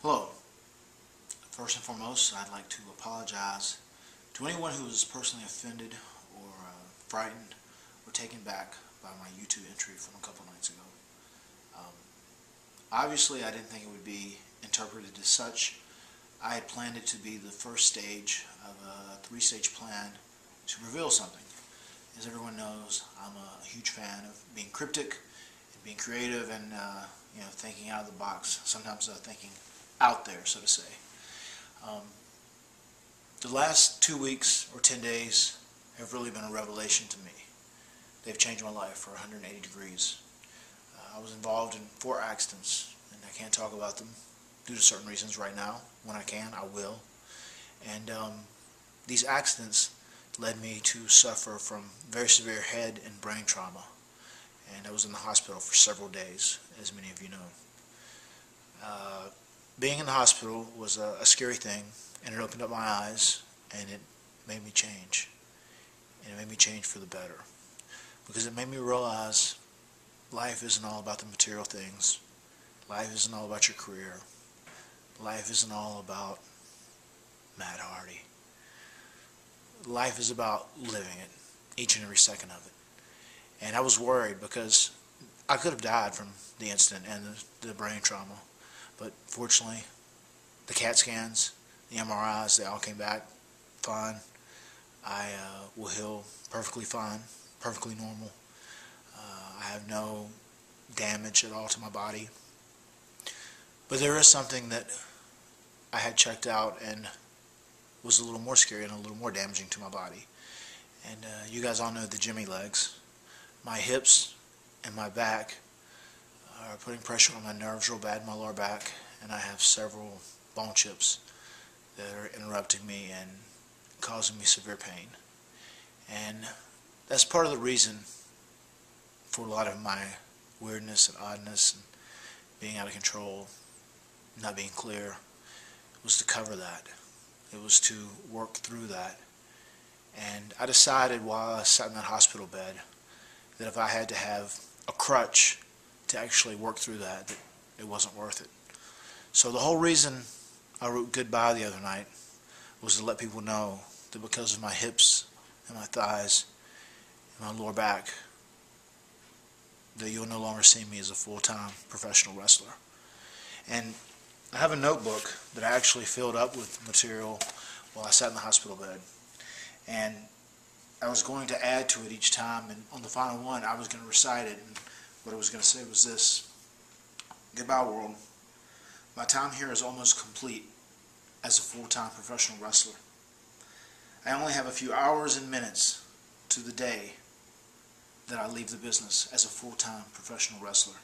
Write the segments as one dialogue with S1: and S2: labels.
S1: Hello. First and foremost, I'd like to apologize to anyone who was personally offended or frightened or taken back by my YouTube entry from a couple nights ago. Obviously, I didn't think it would be interpreted as such. I had planned it to be the first stage of a three-stage plan to reveal something. As everyone knows, I'm a huge fan of being cryptic and being creative and thinking out of the box. Sometimes thinking out there, so to say. The last 2 weeks or 10 days have really been a revelation to me. They've changed my life for 180 degrees. I was involved in 4 accidents, and I can't talk about them due to certain reasons right now. When I can, I will. And these accidents led me to suffer from very severe head and brain trauma. And I was in the hospital for several days, as many of you know. Being in the hospital was a scary thing, and it opened up my eyes, and it made me change. And it made me change for the better. Because it made me realize life isn't all about the material things. Life isn't all about your career. Life isn't all about Matt Hardy. Life is about living it, each and every second of it. And I was worried because I could have died from the incident and the brain trauma. But fortunately, the CAT scans, the MRIs, they all came back fine. I will heal perfectly fine, perfectly normal. I have no damage at all to my body. But there is something that I had checked out and was a little more scary and a little more damaging to my body. And you guys all know the Jimmy legs. My hips and my back are putting pressure on my nerves real bad in my lower back, and I have several bone chips that are interrupting me and causing me severe pain. And that's part of the reason for a lot of my weirdness and oddness and being out of control, not being clear, was to cover that. It was to work through that. And I decided while I sat in that hospital bed that if I had to have a crutch to actually work through that it wasn't worth it. So the whole reason I wrote goodbye the other night was to let people know that because of my hips and my thighs and my lower back, that you'll no longer see me as a full-time professional wrestler. And I have a notebook that I actually filled up with material while I sat in the hospital bed. And I was going to add to it each time, and on the final one I was going to recite it, and what I was going to say was this: Goodbye, world. My time here is almost complete as a full-time professional wrestler. I only have a few hours and minutes to the day that I leave the business as a full-time professional wrestler.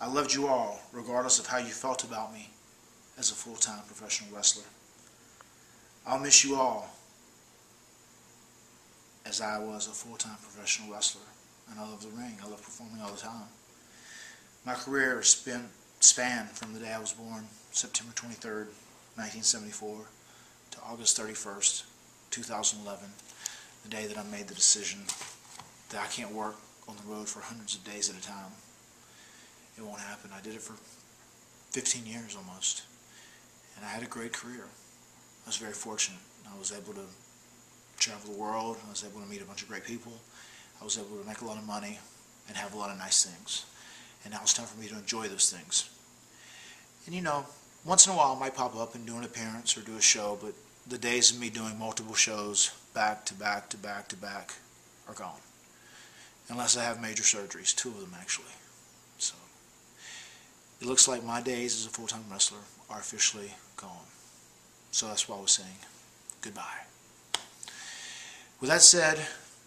S1: I loved you all, regardless of how you felt about me as a full-time professional wrestler. I'll miss you all as I was a full-time professional wrestler. And I love the ring. I love performing all the time. My career spanned from the day I was born, September 23rd, 1974, to August 31st, 2011, the day that I made the decision that I can't work on the road for hundreds of days at a time. It won't happen. I did it for 15 years almost, and I had a great career. I was very fortunate. I was able to travel the world. I was able to meet a bunch of great people. I was able to make a lot of money and have a lot of nice things. And now it's time for me to enjoy those things. And you know, once in a while I might pop up and do an appearance or do a show, but the days of me doing multiple shows back to back to back to back are gone. Unless I have major surgeries, 2 of them actually. So it looks like my days as a full-time wrestler are officially gone. So that's why I was saying goodbye. With that said,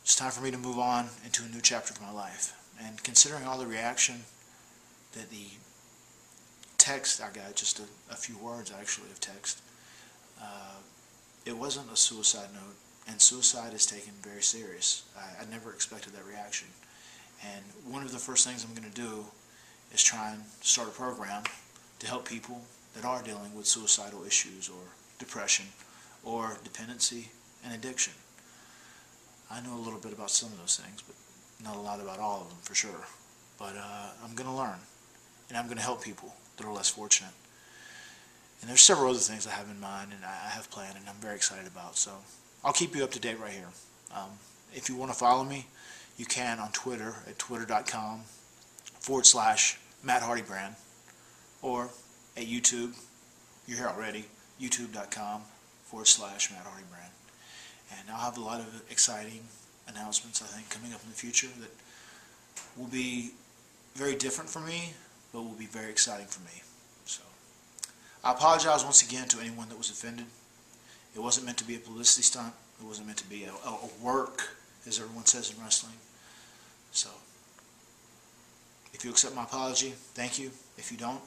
S1: it's time for me to move on into a new chapter of my life. And considering all the reaction that the text I got, just a few words actually of text, it wasn't a suicide note, and suicide is taken very serious. I never expected that reaction. And one of the first things I'm going to do is try and start a program to help people that are dealing with suicidal issues or depression or dependency and addiction. I know a little bit about some of those things, but not a lot about all of them for sure. But I'm going to learn, and I'm going to help people that are less fortunate. And there's several other things I have in mind and I have planned and I'm very excited about. So I'll keep you up to date right here. If you want to follow me, you can on Twitter at twitter.com/MattHardyBrand, or at YouTube. You're here already. YouTube.com/MattHardyBrand. And I'll have a lot of exciting announcements, I think, coming up in the future that will be very different for me, but will be very exciting for me. So I apologize once again to anyone that was offended. It wasn't meant to be a publicity stunt. It wasn't meant to be a work, as everyone says in wrestling. So if you accept my apology, thank you. If you don't,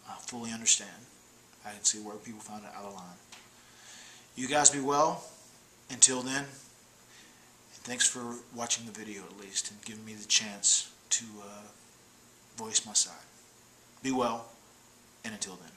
S1: I fully understand. I can see where people found it out of line. You guys be well. Until then, thanks for watching the video at least and giving me the chance to voice my side. Be well, and until then.